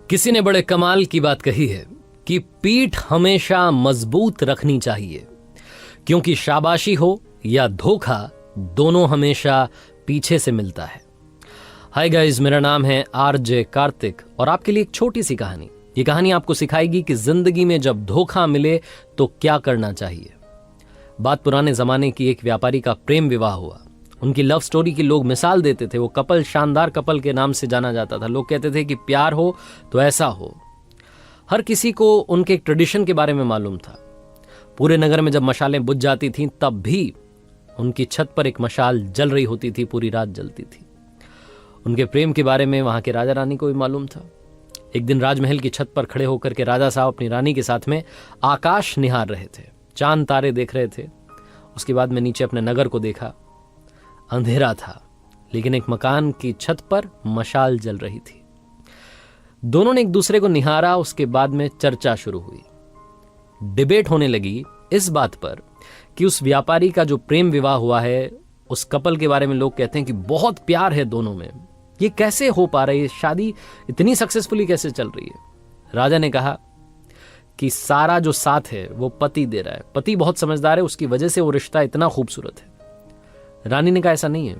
किसी ने बड़े कमाल की बात कही है कि पीठ हमेशा मजबूत रखनी चाहिए, क्योंकि शाबाशी हो या धोखा दोनों हमेशा पीछे से मिलता है। हाय गाइस, मेरा नाम है आरजे कार्तिक और आपके लिए एक छोटी सी कहानी। ये कहानी आपको सिखाएगी कि जिंदगी में जब धोखा मिले तो क्या करना चाहिए। बात पुराने जमाने की एक व्यापारी का प्रेम विवाह हुआ। उनकी लव स्टोरी की लोग मिसाल देते थे। वो कपल शानदार कपल के नाम से जाना जाता था। लोग कहते थे कि प्यार हो तो ऐसा हो। हर किसी को उनके एक ट्रेडिशन के बारे में मालूम था। पूरे नगर में जब मशालें बुझ जाती थीं तब भी उनकी छत पर एक मशाल जल रही होती थी, पूरी रात जलती थी। उनके प्रेम के बारे में वहां के राजा रानी को भी मालूम था। एक दिन राजमहल की छत पर खड़े होकर के राजा साहब अपनी रानी के साथ में आकाश निहार रहे थे, चांद तारे देख रहे थे। उसके बाद में नीचे अपने नगर को देखा। अंधेरा था, लेकिन एक मकान की छत पर मशाल जल रही थी। दोनों ने एक दूसरे को निहारा। उसके बाद में चर्चा शुरू हुई। डिबेट होने लगी इस बात पर कि उस व्यापारी का जो प्रेम विवाह हुआ है, उस कपल के बारे में लोग कहते हैं कि बहुत प्यार है दोनों में। ये कैसे हो पा रही है, शादी इतनी सक्सेसफुली कैसे चल रही है। राजा ने कहा कि सारा जो साथ है वो पति दे रहा है। पति बहुत समझदार है, उसकी वजह से वो रिश्ता इतना खूबसूरत है। रानी ने कहा ऐसा नहीं है,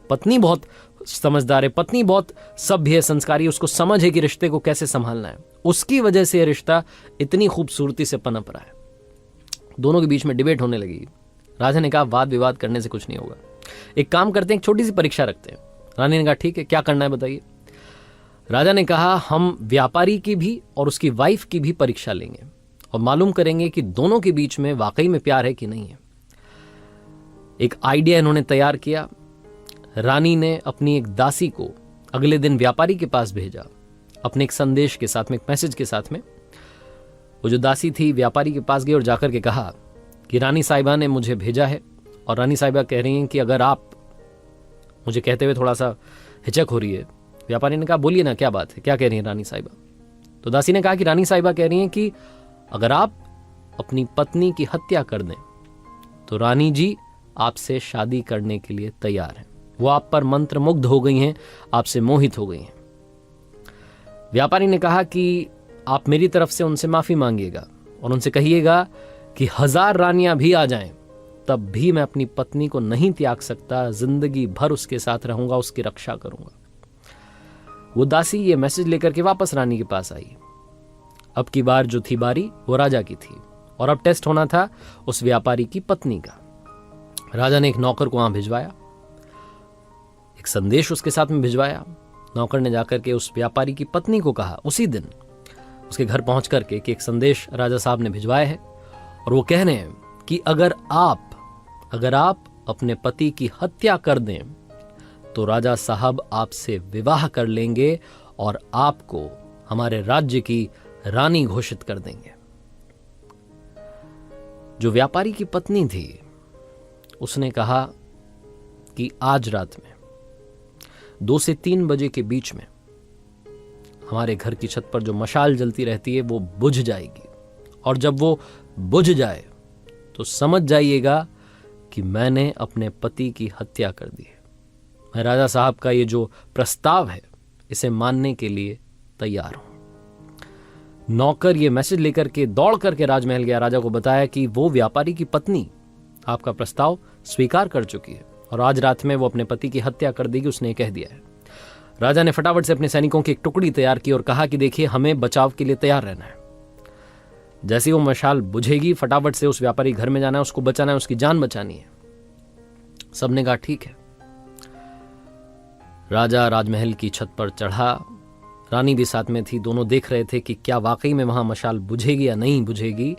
पत्नी बहुत समझदार है, पत्नी बहुत सभ्य है, संस्कारी है, उसको समझ है कि रिश्ते को कैसे संभालना है, उसकी वजह से रिश्ता इतनी खूबसूरती से पनप रहा है। दोनों के बीच में डिबेट होने लगी। राजा ने कहा वाद विवाद करने से कुछ नहीं होगा, एक काम करते हैं, एक छोटी सी परीक्षा रखते हैं। रानी ने कहा ठीक है, क्या करना है बताइए। राजा ने कहा हम व्यापारी की भी और उसकी वाइफ की भी परीक्षा लेंगे और मालूम करेंगे कि दोनों के बीच में वाकई में प्यार है कि नहीं है। एक आइडिया इन्होंने तैयार किया। रानी ने अपनी एक दासी को अगले दिन व्यापारी के पास भेजा, अपने एक संदेश के साथ में, एक मैसेज के साथ में। वो जो दासी थी व्यापारी के पास गई और जाकर के कहा कि रानी साहिबा ने मुझे भेजा है और रानी साहिबा कह रही हैं कि अगर आप, मुझे कहते हुए थोड़ा सा हिचक हो रही है। व्यापारी ने कहा बोलिए ना, क्या बात है, क्या कह रही हैं रानी साहिबा। तो दासी ने कहा कि रानी साहिबा कह रही हैं कि अगर आप अपनी पत्नी की हत्या कर दें तो रानी जी आपसे शादी करने के लिए तैयार हैं। वो आप पर मंत्र मुग्ध हो गई हैं, आपसे मोहित हो गई हैं। व्यापारी ने कहा कि आप मेरी तरफ से उनसे माफी मांगिएगा और उनसे कहिएगा कि 1000 रानियां भी आ जाएं तब भी मैं अपनी पत्नी को नहीं त्याग सकता, जिंदगी भर उसके साथ रहूंगा, उसकी रक्षा करूंगा। वो दासी ये मैसेज लेकर के वापस रानी के पास आई। अब की बार जो थी बारी वो राजा की थी और अब टेस्ट होना था उस व्यापारी की पत्नी का। राजा ने एक नौकर को वहां भिजवाया, एक संदेश उसके साथ में भिजवाया। नौकर ने जाकर के उस व्यापारी की पत्नी को कहा उसी दिन उसके घर पहुंच करके कि एक संदेश राजा साहब ने भिजवाया है और वो कह रहे हैं कि अगर आप अपने पति की हत्या कर दें तो राजा साहब आपसे विवाह कर लेंगे और आपको हमारे राज्य की रानी घोषित कर देंगे। जो व्यापारी की पत्नी थी उसने कहा कि आज रात में 2 से 3 बजे के बीच में हमारे घर की छत पर जो मशाल जलती रहती है वो बुझ जाएगी और जब वो बुझ जाए तो समझ जाइएगा कि मैंने अपने पति की हत्या कर दी है। मैं राजा साहब का ये जो प्रस्ताव है इसे मानने के लिए तैयार हूं। नौकर ये मैसेज लेकर के दौड़ करके राजमहल गया, राजा को बताया कि वो व्यापारी की पत्नी आपका प्रस्ताव स्वीकार कर चुकी है और आज रात में वो अपने पति की हत्या कर देगी, उसने कह दिया है। राजा ने फटाफट से अपने सैनिकों की एक टुकड़ी तैयार की और कहा कि देखिए हमें बचाव के लिए तैयार रहना है। जैसे वो मशाल बुझेगी फटाफट से उस व्यापारी घर में जाना है, उसको बचाना है, उसकी जान बचानी है। सबने कहा ठीक है। राजा राजमहल की छत पर चढ़ा, रानी भी साथ में थी। दोनों देख रहे थे कि क्या वाकई में वहां मशाल बुझेगी या नहीं बुझेगी।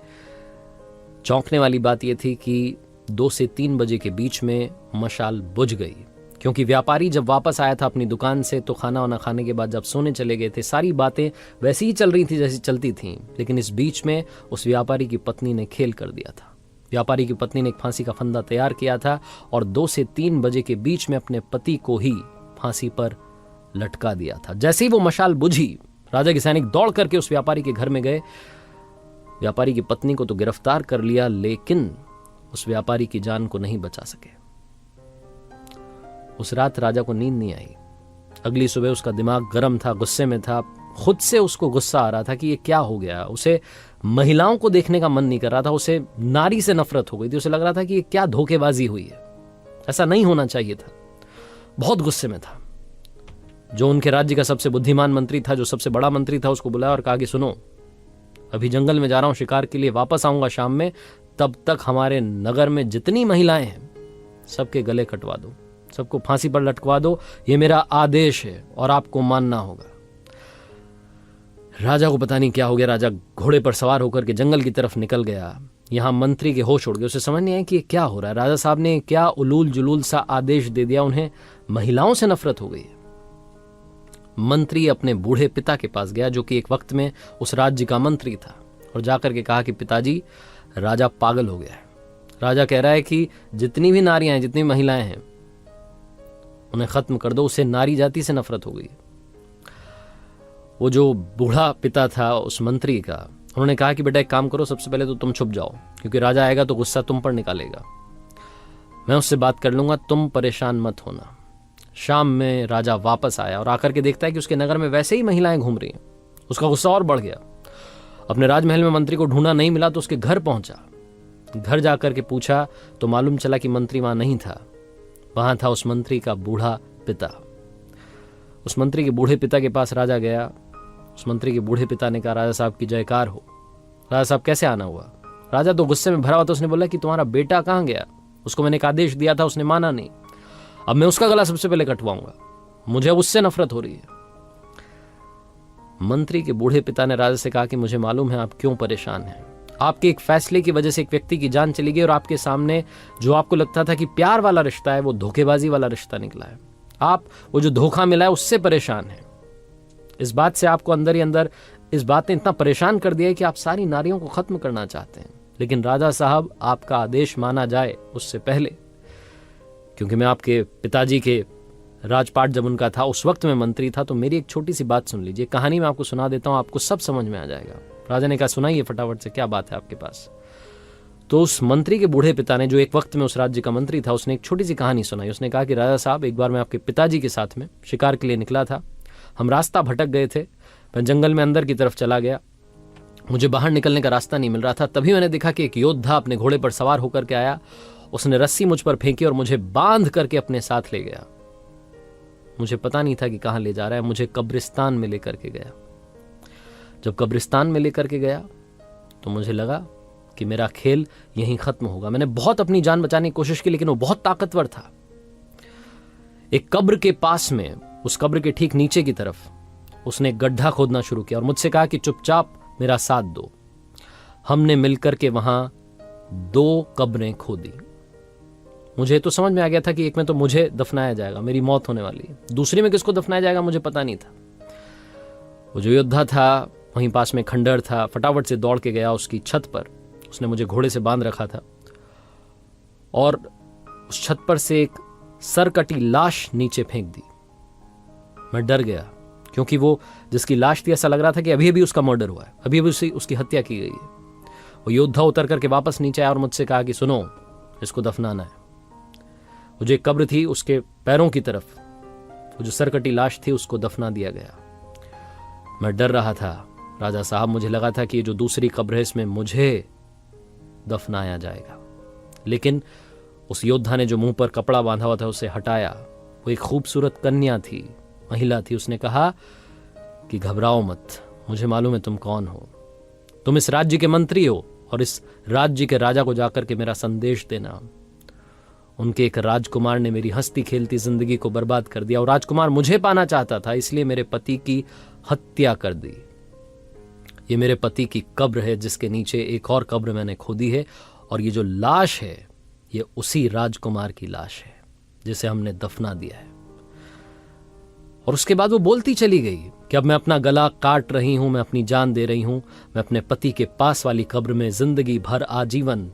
चौंकने वाली बात यह थी कि 2 से 3 बजे के बीच में मशाल बुझ गई, क्योंकि व्यापारी जब वापस आया था अपनी दुकान से तो खाना वाना खाने के बाद जब सोने चले गए थे, सारी बातें वैसी ही चल रही थी जैसी चलती थीं। लेकिन इस बीच में उस व्यापारी की पत्नी ने खेल कर दिया था। व्यापारी की पत्नी ने एक फांसी का फंदा तैयार किया था और 2 से 3 बजे के बीच में अपने पति को ही फांसी पर लटका दिया था। जैसे ही वो मशाल बुझी, राजा के सैनिक दौड़ करके उस व्यापारी के घर में गए। व्यापारी की पत्नी को तो गिरफ्तार कर लिया, लेकिन उस व्यापारी की जान को नहीं बचा सके। उस रात राजा को नींद नहीं आई। अगली सुबह उसका दिमाग गर्म था, गुस्से में था, खुद से उसको गुस्सा आ रहा था कि ये क्या हो गया। उसे महिलाओं को देखने का मन नहीं कर रहा था, उसे नारी से नफरत हो गई थी। उसे लग रहा था कि ये क्या धोखेबाजी हुई है, ऐसा नहीं होना चाहिए था। बहुत गुस्से में था। जो उनके राज्य का सबसे बुद्धिमान मंत्री था, जो सबसे बड़ा मंत्री था, उसको बुलाया और कहा कि सुनो, अभी जंगल में जा रहा हूं शिकार के लिए, वापस आऊंगा शाम में, तब तक हमारे नगर में जितनी महिलाएं हैं सबके गले कटवा दो, सबको फांसी पर लटकवा दो, ये मेरा आदेश है और आपको मानना होगा। राजा को पता नहीं क्या हो गया। राजा घोड़े पर सवार होकर के जंगल की तरफ निकल गया। यहां मंत्री के होश उड़ गए। उसे समझ नहीं आया कि ये क्या हो रहा है। राजा साहब ने क्या उलूल जुलूल सा आदेश दे दिया, उन्हें महिलाओं से नफरत हो गई। मंत्री अपने बूढ़े पिता के पास गया, जो कि एक वक्त में उस राज्य का मंत्री था, और जाकर के कहा कि पिताजी, राजा पागल हो गया है। राजा कह रहा है कि जितनी भी नारियां हैं, जितनी महिलाएं हैं, उन्हें खत्म कर दो। उसे नारी जाति से नफरत हो गई। वो जो बूढ़ा पिता था उस मंत्री का, उन्होंने कहा कि बेटा एक काम करो, सबसे पहले तो तुम छुप जाओ, क्योंकि राजा आएगा तो गुस्सा तुम पर निकालेगा। मैं उससे बात कर लूंगा, तुम परेशान मत होना। शाम में राजा वापस आया और आकर के देखता है कि उसके नगर में वैसे ही महिलाएं घूम रही हैं। उसका गुस्सा और बढ़ गया। अपने राजमहल में मंत्री को ढूंढा, नहीं मिला तो उसके घर पहुंचा। घर जाकर के पूछा तो मालूम चला कि मंत्री वहां नहीं था। वहां था उस मंत्री का बूढ़ा पिता। उस मंत्री के बूढ़े पिता के पास राजा गया। उस मंत्री के बूढ़े पिता ने कहा, राजा साहब की जयकार हो। राजा साहब कैसे आना हुआ? राजा तो गुस्से में भरा हुआ था। उसने बोला कि तुम्हारा बेटा कहां गया? उसको मैंने एक आदेश दिया था, उसने माना नहीं। अब मैं उसका गला सबसे पहले कटवाऊंगा, मुझे उससे नफरत हो रही है। मंत्री के बूढ़े पिता ने राजा से कहा कि मुझे मालूम है आप क्यों परेशान हैं। आपके एक फैसले की वजह से एक व्यक्ति की जान चली गई, और आपके सामने जो आपको लगता था कि प्यार वाला रिश्ता है, वो धोखेबाजी वाला रिश्ता निकला है। आप वो जो धोखा मिला है उससे परेशान हैं। इस बात से आपको अंदर ही अंदर इस बात ने इतना परेशान कर दिया है कि आप सारी नारियों को खत्म करना चाहते हैं। लेकिन राजा साहब, आपका आदेश माना जाए उससे पहले, क्योंकि मैं आपके पिताजी के राजपाट जब उनका था, उस वक्त मैं मंत्री था, तो मेरी एक छोटी सी बात सुन लीजिए। कहानी मैं आपको सुना देता हूं, आपको सब समझ में आ जाएगा। राजा ने कहा, सुनाइए फटाफट से, क्या बात है आपके पास? तो उस मंत्री के बूढ़े पिता ने, जो एक वक्त में उस राज्य का मंत्री था, उसने एक छोटी सी कहानी सुनाई। उसने कहा कि राजा साहब, एक बार मैं आपके पिताजी के साथ में शिकार के लिए निकला था। हम रास्ता भटक गए थे। मैं जंगल में अंदर की तरफ चला गया, मुझे बाहर निकलने का रास्ता नहीं मिल रहा था। तभी मैंने देखा कि एक योद्धा अपने घोड़े पर सवार होकर के आया। उसने रस्सी मुझ पर फेंकी और मुझे बांध करके अपने साथ ले गया। मुझे पता नहीं था कि कहां ले जा रहा है। मुझे कब्रिस्तान में लेकर के गया। जब कब्रिस्तान में लेकर के गया तो मुझे लगा कि मेरा खेल यहीं खत्म होगा। मैंने बहुत अपनी जान बचाने की कोशिश की, लेकिन वो बहुत ताकतवर था। एक कब्र के पास में, उस कब्र के ठीक नीचे की तरफ, उसने एक गड्ढा खोदना शुरू किया और मुझसे कहा कि चुपचाप मेरा साथ दो। हमने मिलकर के वहां 2 कब्रें खोदी। मुझे तो समझ में आ गया था कि एक में तो मुझे दफनाया जाएगा, मेरी मौत होने वाली है। दूसरी में किसको दफनाया जाएगा मुझे पता नहीं था। वो जो योद्धा था, वहीं पास में खंडहर था। फटाफट से दौड़ के गया उसकी छत पर। उसने मुझे घोड़े से बांध रखा था और उस छत पर से एक सरकटी लाश नीचे फेंक दी। मैं डर गया, क्योंकि वो जिसकी लाश थी, ऐसा लग रहा था कि अभी अभी उसका मर्डर हुआ है, अभी अभी उसकी हत्या की गई है। वो योद्धा उतर करके वापस नीचे आया और मुझसे कहा कि सुनो, इसको दफनाना है। वो जो एक कब्र थी, उसके पैरों की तरफ वो जो सरकटी लाश थी, उसको दफना दिया गया। मैं डर रहा था राजा साहब। मुझे लगा था कि ये जो दूसरी कब्र है, इसमें मुझे दफनाया जाएगा। लेकिन उस योद्धा ने जो मुंह पर कपड़ा बांधा हुआ था उसे हटाया। वो एक खूबसूरत कन्या थी, महिला थी। उसने कहा कि घबराओ मत, मुझे मालूम है तुम कौन हो। तुम इस राज्य के मंत्री हो और इस राज्य के राजा को जाकर के मेरा संदेश देना। उनके एक राजकुमार ने मेरी हंसती खेलती जिंदगी को बर्बाद कर दिया, और राजकुमार मुझे पाना चाहता था, इसलिए मेरे पति की हत्या कर दी। ये मेरे पति की कब्र है, जिसके नीचे एक और कब्र मैंने खोदी है, और ये जो लाश है, ये उसी राजकुमार की लाश है जिसे हमने दफना दिया है। और उसके बाद वो बोलती चली गई कि अब मैं अपना गला काट रही हूं, मैं अपनी जान दे रही हूं, मैं अपने पति के पास वाली कब्र में जिंदगी भर आजीवन,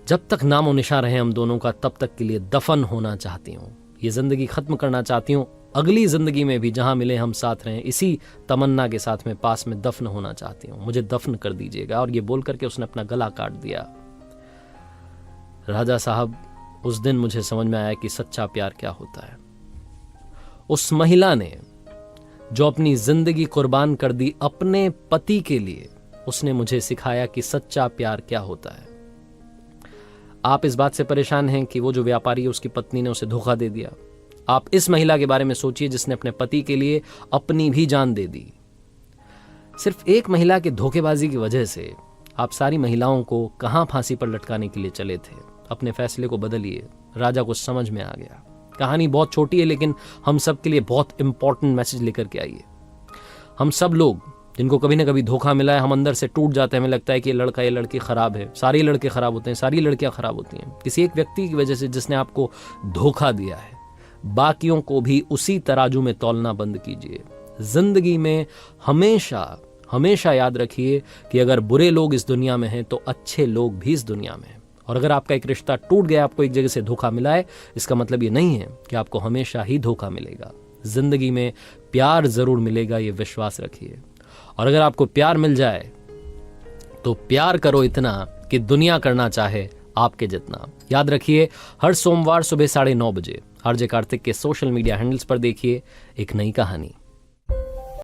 जब तक नामो निशा रहे हम दोनों का, तब तक के लिए दफन होना चाहती हूं। ये जिंदगी खत्म करना चाहती हूं। अगली जिंदगी में भी जहां मिले हम साथ रहें, इसी तमन्ना के साथ में पास में दफन होना चाहती हूं। मुझे दफन कर दीजिएगा। और ये बोल करके उसने अपना गला काट दिया। राजा साहब, उस दिन मुझे समझ में आया कि सच्चा प्यार क्या होता है। उस महिला ने जो अपनी जिंदगी कुर्बान कर दी अपने पति के लिए, उसने मुझे सिखाया कि सच्चा प्यार क्या होता है। आप इस बात से परेशान हैं कि वो जो व्यापारी है उसकी पत्नी ने उसे धोखा दे दिया। आप इस महिला के बारे में सोचिए जिसने अपने पति के लिए अपनी भी जान दे दी। सिर्फ एक महिला के धोखेबाजी की वजह से आप सारी महिलाओं को कहां फांसी पर लटकाने के लिए चले थे। अपने फैसले को बदलिए। राजा को समझ में आ गया। कहानी बहुत छोटी है लेकिन हम सब के लिए बहुत इंपॉर्टेंट मैसेज लेकर के आई है। हम सब लोग जिनको कभी ना कभी धोखा मिला है, हम अंदर से टूट जाते हैं। हमें लगता है कि ये लड़का ये लड़की खराब है। सारे लड़के खराब होते हैं, सारी लड़कियां खराब होती हैं। किसी एक व्यक्ति की वजह से जिसने आपको धोखा दिया है, बाकियों को भी उसी तराजू में तौलना बंद कीजिए। जिंदगी में हमेशा हमेशा याद रखिए कि अगर बुरे लोग इस दुनिया में हैं तो अच्छे लोग भी इस दुनिया में हैं। और अगर आपका एक रिश्ता टूट गया, आपको एक जगह से धोखा मिला है, इसका मतलब ये नहीं है कि आपको हमेशा ही धोखा मिलेगा। जिंदगी में प्यार जरूर मिलेगा, ये विश्वास रखिए। और अगर आपको प्यार मिल जाए तो प्यार करो इतना कि दुनिया करना चाहे आपके जितना। याद रखिए, हर सोमवार सुबह 9:30 बजे आरजे कार्तिक के सोशल मीडिया हैंडल्स पर देखिए एक नई कहानी।